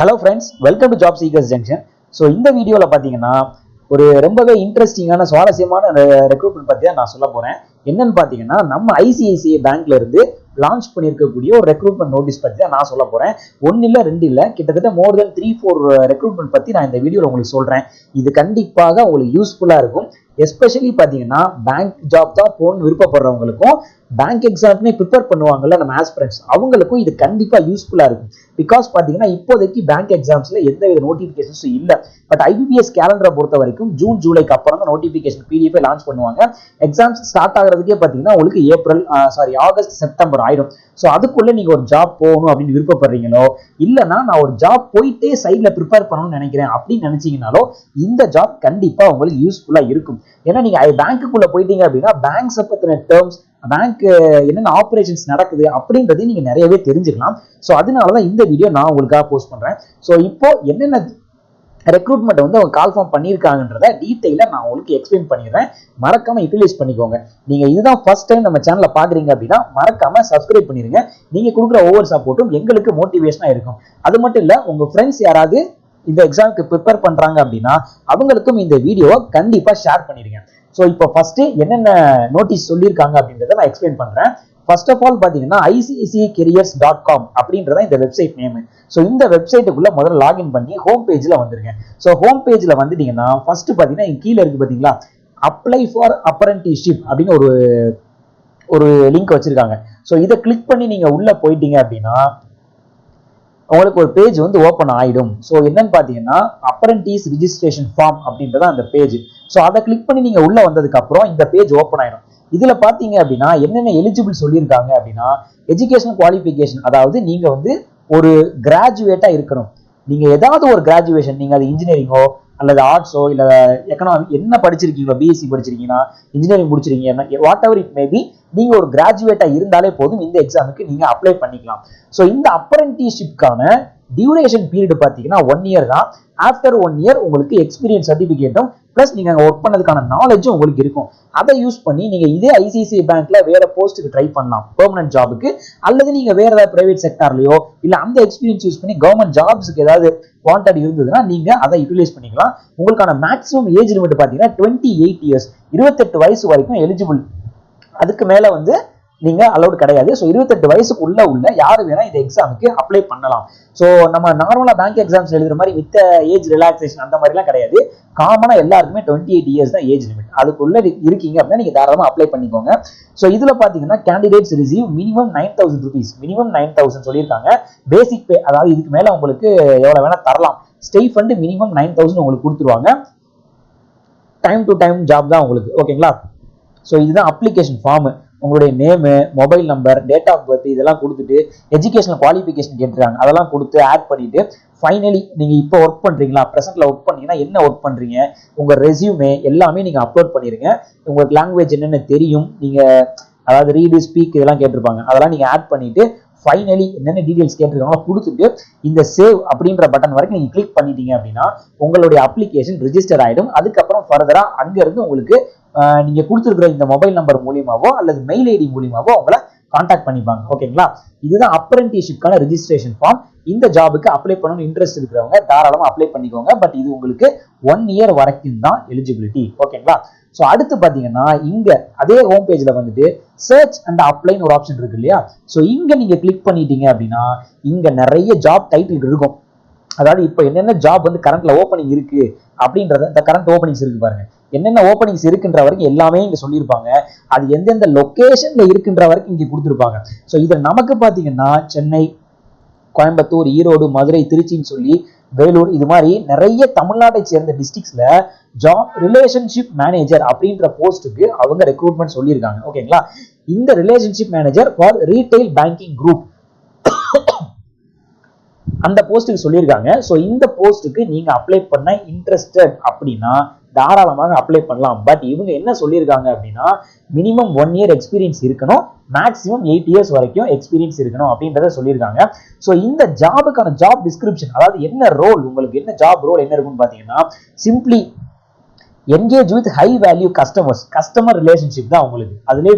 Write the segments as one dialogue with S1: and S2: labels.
S1: Hello friends, welcome to job seekers junction. So இந்த வீடியோவில் பார்த்தீங்கன்னா ஒரு ரொம்பவே இன்ட்ரெஸ்டிங்கான சுவாரஸ்யமான ரெக்ரூட்மெண்ட் பற்றி தான் நான் சொல்ல போகிறேன். என்னன்னு பார்த்தீங்கன்னா நம்ம ஐசிஐசிஐ பேங்க்ல இருந்து லான்ச் பண்ணியிருக்கக்கூடிய ஒரு ரெக்ரூட்மெண்ட் நோட்டீஸ் பற்றி தான் நான் சொல்ல போகிறேன். ஒன்று இல்லை ரெண்டு இல்லை, கிட்டத்தட்ட மோர் தென் 3-4 ரெக்ரூட்மெண்ட் பற்றி நான் இந்த வீடியோவில் உங்களுக்கு சொல்கிறேன். இது கண்டிப்பாக உங்களுக்கு யூஸ்ஃபுல்லாக இருக்கும். எஸ்பெஷலி பார்த்தீங்கன்னா பேங்க் ஜாப் தான் போகணும்னு விருப்பப்படுறவங்களுக்கும் பேங்க் எக்ஸாம்னே ப்ரிப்பேர் பண்ணுவாங்கல்ல நம்ம ஆஸ்பிரண்ட்ஸ், அவங்களுக்கும் இது கண்டிப்பாக யூஸ்ஃபுல்லாக இருக்கும். பிகாஸ் பார்த்தீங்கன்னா இப்போதைக்கு பேங்க் எக்ஸாம்ஸில் எந்த வித நோட்டிஃபிகேஷன்ஸும் இல்லை. பட் ஐபிபிஎஸ் கேலண்டரை பொறுத்த வரைக்கும் ஜூன் ஜூலைக்கு அப்புறம் தான் நோட்டிஃபிகேஷன் பிடிஎஃப் லான்ச் பண்ணுவாங்க. எக்ஸாம்ஸ் ஸ்டார்ட் ஆகிறதுக்கே பார்த்தீங்கன்னா உங்களுக்கு ஆகஸ்ட் செப்டம்பர் ஆயிடும். ஸோ அதுக்குள்ளே நீங்கள் ஒரு ஜாப் போகணும் அப்படின்னு விருப்பப்படுறீங்களோ, இல்லைன்னா நான் ஒரு ஜாப் போயிட்டே சைடில் ப்ரிப்பேர் பண்ணணும்னு நினைக்கிறேன் அப்படின்னு நினைச்சீங்கனாலோ இந்த ஜாப் கண்டிப்பாக உங்களுக்கு யூஸ்ஃபுல்லாக இருக்கும். ஏன்னா நீங்கள் பேங்க்குள்ளே போயிட்டீங்க அப்படின்னா பேங்க்ஸை பற்றின டேர்ம்ஸ், பேங்க் என்னென்ன ஆப்ரேஷன்ஸ் நடக்குது அப்படின்றதையும் நீங்கள் நிறையவே தெரிஞ்சுக்கலாம். ஸோ அதனால தான் இந்த வீடியோ நான் உங்களுக்காக போஸ்ட் பண்ணுறேன். ஸோ இப்போ என்னென்ன ரெக்ரூட்மெண்ட் வந்து அவங்க கால் ஃபார்ம் பண்ணியிருக்காங்கன்றத டீட்டெயிலாக நான் உங்களுக்கு எக்ஸ்பிளைன் பண்ணிடுறேன். மறக்காம யூட்டிலைஸ் பண்ணிக்கோங்க. நீங்கள் இதுதான் ஃபர்ஸ்ட் டைம் நம்ம சேனலில் பார்க்குறீங்க அப்படின்னா மறக்காம சப்ஸ்கிரைப் பண்ணிடுங்க. நீங்கள் கொடுக்குற ஒவ்வொரு சப்போர்ட்டும் எங்களுக்கு மோட்டிவேஷனாக இருக்கும். அது மட்டும் இல்லை, உங்கள் ஃப்ரெண்ட்ஸ் யாராவது இந்த எக்ஸாமுக்கு ப்ரிப்பேர் பண்ணுறாங்க அப்படின்னா அவங்களுக்கும் இந்த வீடியோவை கண்டிப்பாக ஷேர் பண்ணிடுங்க. ஸோ இப்போ ஃபர்ஸ்ட் என்னென்ன நோட்டீஸ் சொல்லியிருக்காங்க அப்படின்றத நான் எக்ஸ்பிளைன் பண்ணுறேன். ஃபர்ஸ்ட் ஆஃப் ஆல் பார்த்தீங்கன்னா ICICIcareers.com அப்படின்றத இந்த வெப்சைட் நேம். ஸோ இந்த வெப்சைட்டுக்குள்ள முதல்ல லாகின் பண்ணி ஹோம் பேஜில் வந்துருங்க. ஸோ ஹோம் பேஜில் வந்துட்டீங்கன்னா ஃபர்ஸ்ட் பார்த்தீங்கன்னா கீழே இருக்கு பார்த்தீங்களா, அப்ளை ஃபார் அப்ரண்டிஸ்ஷிப் அப்படின்னு ஒரு லிங்க் வச்சிருக்காங்க. ஸோ இதை கிளிக் பண்ணி நீங்கள் உள்ள போயிட்டீங்க அப்படின்னா உங்களுக்கு ஒரு பேஜ் வந்து ஓப்பன் ஆயிடும். ஸோ என்னன்னு பார்த்தீங்கன்னா அப்ரண்டிஸ் ரிஜிஸ்ட்ரேஷன் ஃபார்ம் அப்படின்றத அந்த பேஜ். ஸோ அதை கிளிக் பண்ணி நீங்கள் உள்ள வந்ததுக்கு அப்புறம் இந்த பேஜ் ஓப்பன் ஆயிடும். இதுல பாத்தீங்க அப்படின்னா என்னென்ன எலிஜிபிள் சொல்லியிருக்காங்க அப்படின்னா எஜுகேஷனல் குவாலிஃபிகேஷன், அதாவது நீங்க வந்து ஒரு கிராஜுவேட்டா இருக்கணும். நீங்க ஏதாவது ஒரு கிராஜுவேஷன், நீங்க அது இன்ஜினியரிங்கோ அல்லது ஆர்ட்ஸோ இல்ல எக்கனாமிக் என்ன படிச்சிருக்கீங்களோ, பிஎஸ்சி படிச்சிருக்கீங்கன்னா, இன்ஜினியரிங் முடிச்சிருக்கீங்க, வாட் எவர் இட் மேபி, நீங்க ஒரு கிராஜுவேட்டா இருந்தாலே போதும் இந்த எக்ஸாமுக்கு நீங்க அப்ளை பண்ணிக்கலாம். ஸோ இந்த அப்ரண்டிஸ்ஷிப்கான டியூரேஷன் பீரியட் பார்த்தீங்கன்னா 1 இயர் தான். ஆஃப்டர் 1 இயர் உங்களுக்கு எக்ஸ்பீரியன்ஸ் சர்டிஃபிகேட்டும் பிளஸ் நீங்க ஒர்க் பண்ணதுக்கான நாலேஜும் உங்களுக்கு இருக்கும். அதை யூஸ் பண்ணி நீங்க இதே ஐசிஐசிஐ பேங்க்ல வேற போஸ்ட்டுக்கு ட்ரை பண்ணலாம், பெர்மனன்ட் ஜாபுக்கு. அல்லது நீங்க வேற ஏதாவது பிரைவேட் செக்டார்லயோ இல்ல அந்த எக்ஸ்பீரியன்ஸ் யூஸ் பண்ணி கவர்மெண்ட் ஜாப்ஸ்க்கு ஏதாவது வாண்டட் இருந்ததுன்னா நீங்க அதை யூட்டிலைஸ் பண்ணிக்கலாம். உங்களுக்கான மேக்ஸிமம் ஏஜ் லிமிட் பார்த்தீங்கன்னா 28 இயர்ஸ், 28 வயசு வரைக்கும் எலிஜிபிள். அதுக்கு மேல வந்து நீங்க அலௌட் கிடையாது. ஸோ 28 வயசுக்குள்ள உள்ள யாரு வேணா இந்த எக்ஸாமுக்கு அப்ளை பண்ணலாம். ஸோ நம்ம நார்மலா பேங்க் எக்ஸாம்ஸ் எழுதுற மாதிரி வித் ஏஜ் ரிலாக்ஸேஷன் அந்த மாதிரிலாம் கிடையாது. காமனா எல்லாருக்குமே 28 இயர்ஸ் தான் ஏஜ் லிமிட். அதுக்குள்ள இருக்கீங்க அப்படின்னா நீங்க தாராளமா அப்ளை பண்ணிக்கோங்க. ஸோ இதுல பாத்தீங்கன்னா candidates receive minimum 9,000 rupees, minimum 9,000 சொல்லியிருக்காங்க. பேசிக் பே, அதாவது இதுக்கு மேல உங்களுக்கு எவ்வளவு வேணா தரலாம். ஸ்டே ஃபண்ட் மினிமம் 9,000 உங்களுக்கு கொடுத்துருவாங்க. டைம் டு டைம் ஜாப் தான் உங்களுக்கு, ஓகேங்களா? ஸோ இதுதான் அப்ளிகேஷன் ஃபார்ம். உங்களுடைய name, mobile number, date of birth இதெல்லாம் கொடுத்துட்டு எஜுகேஷனல் குவாலிஃபிகேஷன் கேட்டுருக்காங்க, அதெல்லாம் கொடுத்து ஆட் பண்ணிட்டு ஃபைனலி நீங்க இப்போ ஒர்க் பண்றீங்களா, ப்ரெசென்ட்ல ஒர்க் பண்ணீங்கன்னா என்ன ஒர்க் பண்றீங்க, உங்க ரெஸ்யூமே எல்லாமே நீங்க அப்லோட் பண்ணிருங்க. உங்களுக்கு லாங்குவேஜ் என்னென்ன தெரியும், நீங்க அதாவது ரீடு, ஸ்பீக் இதெல்லாம் கேட்டிருப்பாங்க, அதெல்லாம் நீங்க ஆட் பண்ணிட்டு ஃபைனலி என்னென்ன டீடைல்ஸ் கேட்டிருக்காங்களோ கொடுத்துட்டு இந்த சேவ் அப்படின்ற பட்டன் வரைக்கும் நீங்க கிளிக் பண்ணிட்டீங்க அப்படின்னா உங்களுடைய அப்ளிகேஷன் ரிஜிஸ்டர் ஆயிடும். அதுக்கப்புறம் ஃபர்தரா அங்க இருந்து உங்களுக்கு நீங்க கொடுத்துருக்கிற இந்த மொபைல் நம்பர் மூலியமாவோ அல்லது மெயில் ஐடி மூலியமாவோ உங்களை கான்டாக்ட் பண்ணிப்பாங்க, ஓகேங்களா? இதுதான் அப்ரண்டிஸ்ஷிப்கான ரிஜிஸ்ட்ரேஷன் ஃபார்ம். இந்த ஜாபுக்கு அப்ளை பண்ணணும்னு இன்ட்ரெஸ்ட் இருக்கிறவங்க தாராளமா அப்ளை பண்ணிக்கோங்க. பட் இது உங்களுக்கு 1 இயர் வரைக்கும் தான் எலிஜிபிலிட்டி, ஓகேங்களா? ஸோ அடுத்து பாத்தீங்கன்னா இங்க அதே ஹோம் பேஜ்ல வந்துட்டு சர்ச் அண்ட் அப்ளைன்னு ஒரு ஆப்ஷன் இருக்கு இல்லையா? ஸோ இங்க நீங்க கிளிக் பண்ணிட்டீங்க அப்படின்னா இங்க நிறைய ஜாப் டைட்டில் இருக்கும். அதாவது இப்போ என்னென்ன ஜாப் வந்து கரண்ட்ல ஓப்பனிங் இருக்கு அப்படின்றத, இந்த கரண்ட் ஓப்பனிங்ஸ் இருக்கு பாருங்க, என்னென்ன ஓப்பனிங்ஸ் இருக்குன்ற வரைக்கும் எல்லாமே இங்க சொல்லியிருப்பாங்க. அது எந்தெந்த லொகேஷன்ல இருக்குன்ற வரைக்கும் இங்க கொடுத்துருப்பாங்க. ஸோ இது நமக்கு பாத்தீங்கன்னா சென்னை, கோயம்புத்தூர், ஈரோடு, மதுரை, திருச்சின்னு சொல்லி வேலூர், இது மாதிரி நிறைய தமிழ்நாட்டை சேர்ந்த டிஸ்ட்ரிக்ட்ஸ்ல ஜாப் ரிலேஷன்ஷிப் மேனேஜர் அப்படின்ற போஸ்ட்டுக்கு அவங்க ரெக்ரூட்மெண்ட் சொல்லியிருக்காங்க, ஓகேங்களா? இந்த relationship manager for retail banking group அந்த போஸ்ட்டுக்கு சொல்லியிருக்காங்க. ஸோ இந்த போஸ்ட்டுக்கு நீங்க அப்ளை பண்ண இன்ட்ரெஸ்டட் அப்படின்னா தாராளமாக அப்ளை பண்ணலாம். பட் இவங்க என்ன சொல்லியிருக்காங்க அப்படின்னா மினிமம் 1 இயர் எக்ஸ்பீரியன்ஸ் இருக்கணும், மேக்ஸிமம் 8 இயர்ஸ் வரைக்கும் எக்ஸ்பீரியன்ஸ் இருக்கணும் அப்படின்றத சொல்லியிருக்காங்க. ஸோ இந்த ஜாபுக்கான ஜாப் டிஸ்கிரிப்ஷன், அதாவது என்ன ரோல், உங்களுக்கு என்ன ஜாப் ரோல் என்ன இருக்குன்னு பாத்தீங்கன்னா simply engage with high value customers, customer relationship தான் உங்களுக்கு. அதுலேயே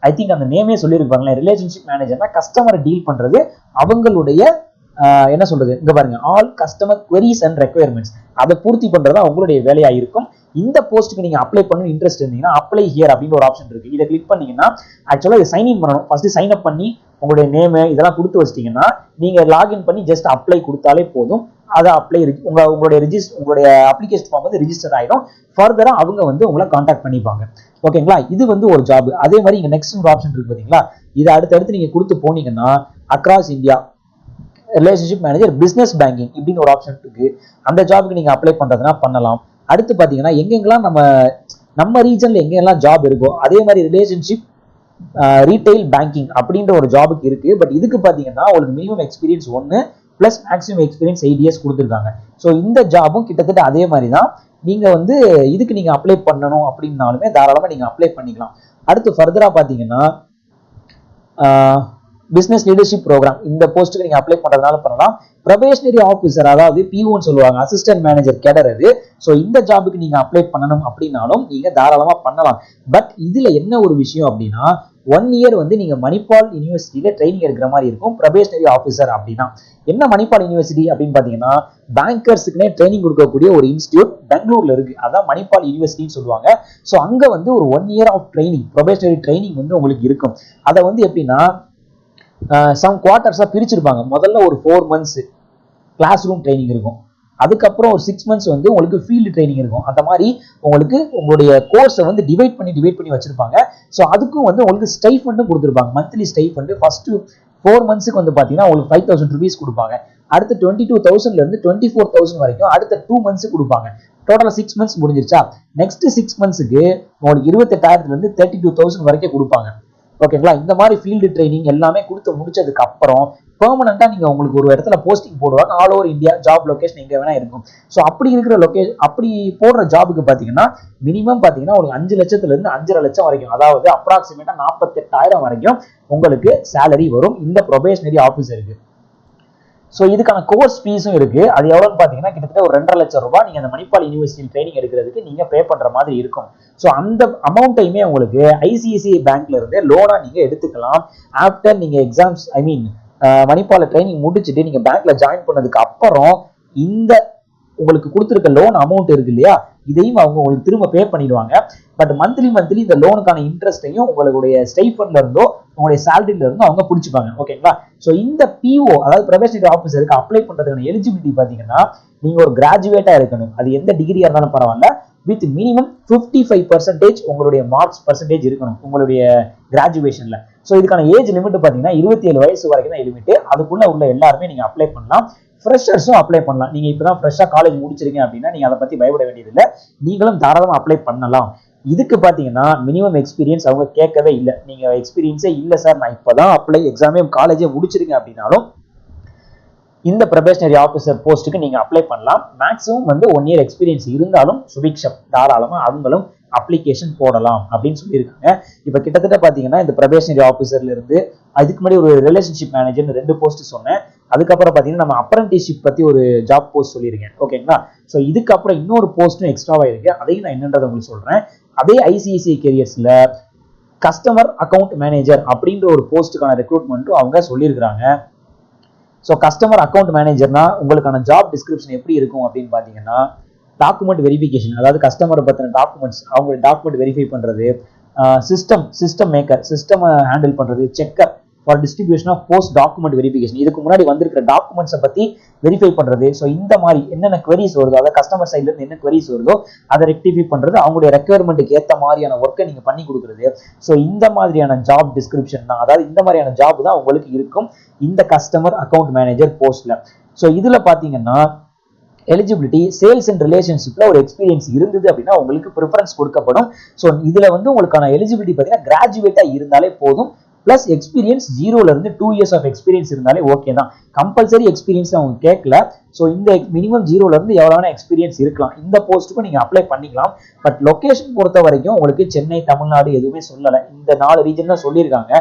S1: ஐ திங்க் அந்த நேமே சொல்லியிருப்பாங்களே, ரிலேஷன்ஷிப் மேனேஜர்னா கஸ்டமரை டீல் பண்றது, அவங்களுடைய என்ன சொல்றது, இங்க பாருங்க, all customer queries and requirements, அதை பூர்த்தி பண்றதா உங்களுடைய வேலையா இருக்கும். இந்த போஸ்ட்டுக்கு நீங்க அப்ளை பண்ண இன்ட்ரெஸ்ட் இருந்தீங்கன்னா அப்ளை ஹியர் அப்படின்னு ஒரு ஆப்ஷன் இருக்கு. இதை கிளிக் பண்ணீங்கன்னா ஆக்சுவலா இதை சைன் இன் பண்ணணும். ஃபர்ஸ்ட் சைன் அப் பண்ணி உங்களுடைய நேம் இதெல்லாம் கொடுத்து வச்சிட்டீங்கன்னா நீங்க லாகின் பண்ணி ஜஸ்ட் அப்ளை கொடுத்தாலே போதும். அதை அப்ளை உங்களுடைய அப்ளிகேஷன் ஃபார்ம் வந்து ரிஜிஸ்டர் ஆயிடும். ஃபர்தரா அவங்க வந்து உங்களை கான்டாக்ட் பண்ணிப்பாங்க. ஓகேங்களா, இது வந்து ஒரு ஜாப். அதே மாதிரி இங்க நெக்ஸ்ட் ஒரு ஆப்ஷன் இருக்கு பாத்தீங்களா, இதை அடுத்தடுத்து நீங்க கொடுத்து போனீங்கன்னா across India relationship manager business banking இப்படின்னு ஒரு ஆப்ஷன் இருக்கு. அந்த ஜாபுக்கு நீங்க அப்ளை பண்றதுனா பண்ணலாம். அடுத்து பாத்தீங்கன்னா எங்கெங்கெல்லாம் நம்ம ரீஜன்ல எங்கெல்லாம் ஜாப் இருக்கோ அதே மாதிரி ரிலேஷன்ஷிப் ரீட்டைல் பேங்கிங் அப்படின்ற ஒரு ஜாபுக்கு இருக்கு. பட் இதுக்கு பாத்தீங்கன்னா உங்களுக்கு minimum experience 1 plus maximum experience 8 years கொடுத்துருக்காங்க. ஸோ இந்த ஜாபும் கிட்டத்தட்ட அதே மாதிரி தான். நீங்க வந்து இதுக்கு நீங்க அப்ளை பண்ணணும் அப்படின்னாலுமே தாராளமா நீங்க அப்ளை பண்ணிக்கலாம். அடுத்து ஃபர்தரா பாத்தீங்கன்னா பிசினஸ் லீடர்ஷிப் ப்ரோக்ராம், இந்த போஸ்ட்டுக்கு நீங்க அப்ளை பண்றதுனால பண்ணலாம். ப்ரொபேஷனரி ஆஃபீஸர், அதாவது பிஓன்னு சொல்லுவாங்க, அசிஸ்டன்ட் மேனேஜர் கேடர் அது. ஸோ இந்த ஜாபுக்கு நீங்க அப்ளை பண்ணணும் அப்படின்னாலும் நீங்க தாராளமா பண்ணலாம். பட் இதுல என்ன ஒரு விஷயம் அப்படின்னா 1 இயர் வந்து நீங்க மணிப்பால் யூனிவர்சிட்டியில ட்ரைனிங் எடுக்கிற மாதிரி இருக்கும். ப்ரொபேஷனரி ஆஃபீஸர் அப்படின்னா என்ன, மணிப்பால் யூனிவர்சிட்டி அப்படின்னு பாத்தீங்கன்னா பேங்கர்ஸுக்குனே ட்ரைனிங் கொடுக்கக்கூடிய ஒரு இன்ஸ்டியூட் பெங்களூர்ல இருக்கு. அதான் மணிப்பால் யூனிவர்சிட்டின்னு சொல்லுவாங்க. ஸோ அங்க வந்து ஒரு 1 year of training, probationary training வந்து உங்களுக்கு இருக்கும். அதை வந்து எப்படின்னா சம் குவார்டர்ஸா பிரிச்சிருப்பாங்க. முதல்ல ஒரு 4 months கிளாஸ் ரூம் ட்ரைனிங் இருக்கும். அதுக்கப்புறம் ஒரு 6 months வந்து உங்களுக்கு ஃபீல்டு ட்ரைனிங் இருக்கும். அந்த மாதிரி உங்களுக்கு உங்களுடைய கோர்ஸை வந்து டிவைட் பண்ணி வச்சிருப்பாங்க. ஸோ அதுக்கும் வந்து உங்களுக்கு ஸ்டைஃபண்டும் கொடுத்துருப்பாங்க. மந்த்லி ஸ்டைஃபண்ட் ஃபர்ஸ்ட் 4 monthsக்கு வந்து பாத்தீங்கன்னா உங்களுக்கு 5000 rupees கொடுப்பாங்க. அடுத்து 22,000 இருந்து 24,000 வரைக்கும் அடுத்த 2 months கொடுப்பாங்க. டோட்டலா 6 months முடிஞ்சிருச்சா. நெக்ஸ்ட் 6 monthsக்கு உங்களுக்கு 28,000 இருந்து 32,000 வரைக்கும் கொடுப்பாங்க. ஓகேங்களா, இந்த மாதிரி ஃபீல்டு ட்ரைனிங் எல்லாமே கொடுத்து முடிச்சதுக்கு அப்புறம் பெர்மனண்டா நீங்க உங்களுக்கு ஒரு இடத்துல போஸ்டிங் போடுவாங்க. All over India job location எங்க வேணா இருக்கும். ஸோ அப்படி இருக்கிற அப்படி போடுற ஜாபுக்கு பாத்தீங்கன்னா மினிமம் பாத்தீங்கன்னா ஒரு 5 லட்சத்துல இருந்து 5.5 லட்சம் வரைக்கும், அதாவது அப்ராக்சிமேட்டா 48,000 வரைக்கும் உங்களுக்கு சேலரி வரும் இந்த ப்ரொபேஷனரி ஆஃபீஸருக்கு. ஸோ இதுக்கான கோர்ஸ் ஃபீஸும் இருக்கு. அது எவ்வளோன்னு பார்த்தீங்கன்னா கிட்டத்தட்ட ஒரு 2.5 லட்சம் ரூபாய் நீங்க அந்த மணிப்பால் யூனிவர்சிட்டி ட்ரைனிங் எடுக்கிறதுக்கு நீங்க பே பண்ற மாதிரி இருக்கும். ஸோ அந்த அமௌண்ட்டையுமே உங்களுக்கு ஐசிஐசிஐ பேங்க்ல இருந்து லோனா நீங்க எடுத்துக்கலாம். ஆஃப்டர் நீங்க எக்ஸாம்ஸ் மணிப்பால ட்ரைனிங் முடிச்சுட்டு நீங்க பேங்க்ல ஜாயின் பண்ணதுக்கு அப்புறம் இந்த உங்களுக்கு கொடுத்துருக்க லோன் அமௌண்ட் இருக்கு இல்லையா, இதையும் அவங்க உங்களுக்கு திரும்ப பே பண்ணிடுவாங்க. பட் மந்த்லி இந்த லோனுக்கான இன்ட்ரெஸ்டையும் உங்களுடைய ஸ்டைஃபண்ட்ல இருந்தோ உங்களுடைய சேலரியில இருந்தோ அவங்க பிடிச்சிப்பாங்க. ஓகேங்களா, ஸோ இந்த பிஓ அதாவது ப்ரொபேஷனரி ஆஃபீஸருக்கு அப்ளை பண்றதுக்கான எலிஜிபிலிட்டி பாத்தீங்கன்னா நீங்க ஒரு கிராஜுவேட்டா இருக்கணும். அது எந்த டிகிரியா இருந்தாலும் பரவாயில்ல, வித் மினிமம் 55% உங்களுடைய மார்க்ஸ் பர்சன்டேஜ் இருக்கணும் உங்களுடைய கிராஜுவேஷன்ல. ஸோ இதுக்கான ஏஜ் லிமிட் பாத்தீங்கன்னா 27 வயசு வரைக்கும் தான் லிமிட். அதுக்குள்ள உள்ள எல்லாருமே நீங்க அப்ளை பண்ணலாம். ஃப்ரெஷர்ஸும் அப்ளை பண்ணலாம். நீங்க இப்பதான் ஃப்ரெஷ்ஷா காலேஜ் முடிச்சிருக்கீங்க அப்படின்னா நீங்க அதை பத்தி பயப்பட வேண்டியதில்லை. நீங்களும் தாராளமா அப்ளை பண்ணலாம். இதுக்கு பாத்தீங்கன்னா மினிமம் எக்ஸ்பீரியன்ஸ் அவங்க கேட்கவே இல்லை. நீங்க எக்ஸ்பீரியன்ஸே இல்லை சார், நான் இப்பதான் எக்ஸாமே காலேஜே முடிச்சிருக்கேன் அப்படின்னாலும் இந்த ப்ரொபேஷனரி ஆஃபீஸர் போஸ்ட்டுக்கு நீங்க அப்ளை பண்ணலாம். மேக்ஸிமம் 1 இயர் எக்ஸ்பீரியன்ஸ் இருந்தாலும் சுபிக்ஷம் தாராளமா அவங்களும் அப்ளிகேஷன் போடலாம் அப்படின்னு சொல்லியிருக்காங்க. இப்ப கிட்டத்தட்ட பாத்தீங்கன்னா இந்த ப்ரொபேஷனரி ஆஃபீஸர்ல இருந்து அதுக்கு முன்னாடி ஒரு ரிலேஷன்ஷிப் மேனேஜர் 2 போஸ்ட் சொன்னேன். அதுக்கப்புறம் பாத்தீங்கன்னா நம்ம அப்ரண்டிஸ்ஷிப் பத்தி ஒரு ஜாப் போஸ்ட் சொல்லியிருக்கேன். ஓகேங்களா, ஸோ இதுக்கப்புறம் இன்னொரு போஸ்ட்டும் எக்ஸ்ட்ராவா இருக்கு. அதையும் நான் என்னன்றதை உங்களுக்கு சொல்றேன். அதே ஐசிஐசிஐ கேரியர்ஸ்ல கஸ்டமர் அக்கௌண்ட் மேனேஜர் அப்படின்ற ஒரு போஸ்ட்டுக்கான ரெக்ரூட்மெண்ட்டும் அவங்க சொல்லியிருக்கிறாங்க. ஸோ கஸ்டமர் அக்கௌண்ட் மேனேஜர்னா உங்களுக்கான ஜாப் டிஸ்கிரிப்ஷன் எப்படி இருக்கும் அப்படின்னு பாத்தீங்கன்னா டாக்குமெண்ட் வெரிஃபிகேஷன், அதாவது கஸ்டமரை பத்தின டாக்குமெண்ட்ஸ் அவங்க டாக்குமெண்ட் வெரிஃபை பண்றது, சிஸ்டம் மேக்கர் சிஸ்டம் ஹேண்டில் பண்றது, checker for distribution of post document verification, இதுக்கு முன்னாடி வந்திருக்கிற டாக்குமெண்ட்ஸை பத்தி வெரிஃபை பண்றது. ஸோ இந்த மாதிரி என்னென்ன queries வருதோ, அதாவது கஸ்டமர் சைட்ல இருந்து என்ன queries வருதோ அதை ரெக்டிஃபை பண்றது, அவங்களுடைய ரெக்யர்மெண்ட்டுக்கு ஏற்ற மாதிரியான ஒர்க்கை நீங்க பண்ணி கொடுக்குறது. ஸோ இந்த மாதிரியான ஜாப் டிஸ்கிரிப்ஷன் தான், அதாவது இந்த மாதிரியான ஜாப் தான் உங்களுக்கு இருக்கும் இந்த கஸ்டமர் அக்கௌண்ட் மேனேஜர் போஸ்ட்ல. ஸோ இதுல பாத்தீங்கன்னா எலிஜிபிலிட்டி சேல்ஸ் அண்ட் ரிலேஷன்ஷிப்ல ஒரு எக்ஸ்பீரியன்ஸ் இருந்தது அப்படின்னா உங்களுக்கு ப்ரிஃபரன்ஸ் கொடுக்கப்படும். ஸோ இதுல உங்களுக்கான எலிஜிபிலிட்டி பார்த்தீங்கன்னா கிராஜுவேட்டா இருந்தாலே போதும். பிளஸ் எக்ஸ்பீரியன்ஸ் 0ல இருந்து 2 இயர்ஸ் ஆஃப் எக்ஸ்பீரியன்ஸ் இருந்தாலே ஓகே தான். கம்பல்சரி எக்ஸ்பீரியன்ஸ் அவங்க கேட்கல. ஸோ இந்த மினிமம் 0ல இருந்து எவ்வளவு எக்ஸ்பீரியன்ஸ் இருக்கலாம். இந்த போஸ்ட்டுக்கும் நீங்க அப்ளை பண்ணிக்கலாம். பட் லொகேஷன் பொறுத்த வரைக்கும் உங்களுக்கு சென்னை, தமிழ்நாடு எதுவுமே சொல்லலை. இந்த 4 ரீஜன் தான் சொல்லியிருக்காங்க.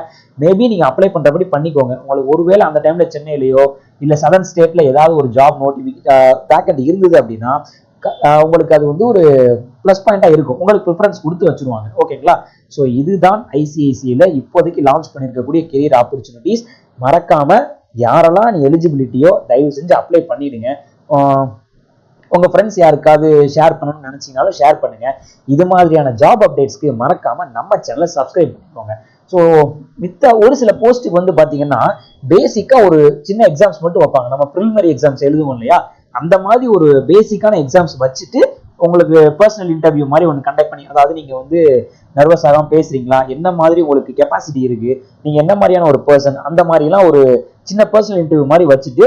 S1: மேபி நீங்க அப்ளை பண்றபடி பண்ணிக்கோங்க. உங்களுக்கு ஒருவேளை அந்த டைம்ல சென்னையிலயோ இல்ல சதர்ன் ஸ்டேட்ல ஏதாவது ஒரு ஜாப் வேக்கன்ட் இருந்தது அப்படின்னா உங்களுக்கு அது ஒரு பிளஸ் பாயிண்டா இருக்கும். உங்களுக்கு ப்ரிஃபரன்ஸ் கொடுத்து வச்சிருவாங்க. ஓகேங்களா, ஸோ இதுதான் ஐசிஐசிஐல இப்போதைக்கு லான்ச் பண்ணிருக்கக்கூடிய கெரியர் ஆப்பர்ச்சுனிட்டிஸ். மறக்காம யாரெல்லாம் நீ எலிஜிபிலிட்டியோ தயவு செஞ்சு அப்ளை பண்ணிடுங்க. உங்க ஃப்ரெண்ட்ஸ் யாருக்காவது ஷேர் பண்ணணும்னு நினைச்சீங்கனாலும் ஷேர் பண்ணுங்க. இது மாதிரியான ஜாப் அப்டேட்ஸ்க்கு மறக்காம நம்ம சேனலை சப்ஸ்கிரைப் பண்ணிக்கோங்க. ஸோ மித்த ஒரு சில போஸ்ட்டுக்கு வந்து பாத்தீங்கன்னா பேசிக்கா ஒரு சின்ன எக்ஸாம்ஸ் மட்டும் வைப்பாங்க. நம்ம ப்ரிலிமினரி எக்ஸாம்ஸ் எழுதுவோம் இல்லையா, அந்த மாதிரி ஒரு பேசிக்கான எக்ஸாம்ஸ் வச்சுட்டு உங்களுக்கு பர்சனல் இன்டர்வியூ மாதிரி ஒன்று கண்டக்ட் பண்ணி, அதாவது நீங்க வந்து நர்வஸ் ஆகாம பேசுறீங்களா, என்ன மாதிரி உங்களுக்கு கெப்பாசிட்டி இருக்கு, நீங்க என்ன மாதிரியான ஒரு பர்சன், அந்த மாதிரிலாம் ஒரு சின்ன பர்சனல் இன்டர்வியூ மாதிரி வச்சுட்டு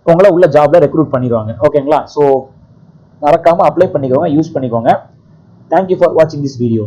S1: உங்களை உள்ள ஜாப்ல ரெக்ரூட் பண்ணிடுவாங்க. ஓகேங்களா? ஸோ மறக்காம அப்ளை பண்ணிக்கோங்க, யூஸ் பண்ணிக்கோங்க. தேங்க்யூ ஃபார் வாட்சிங் திஸ் வீடியோ.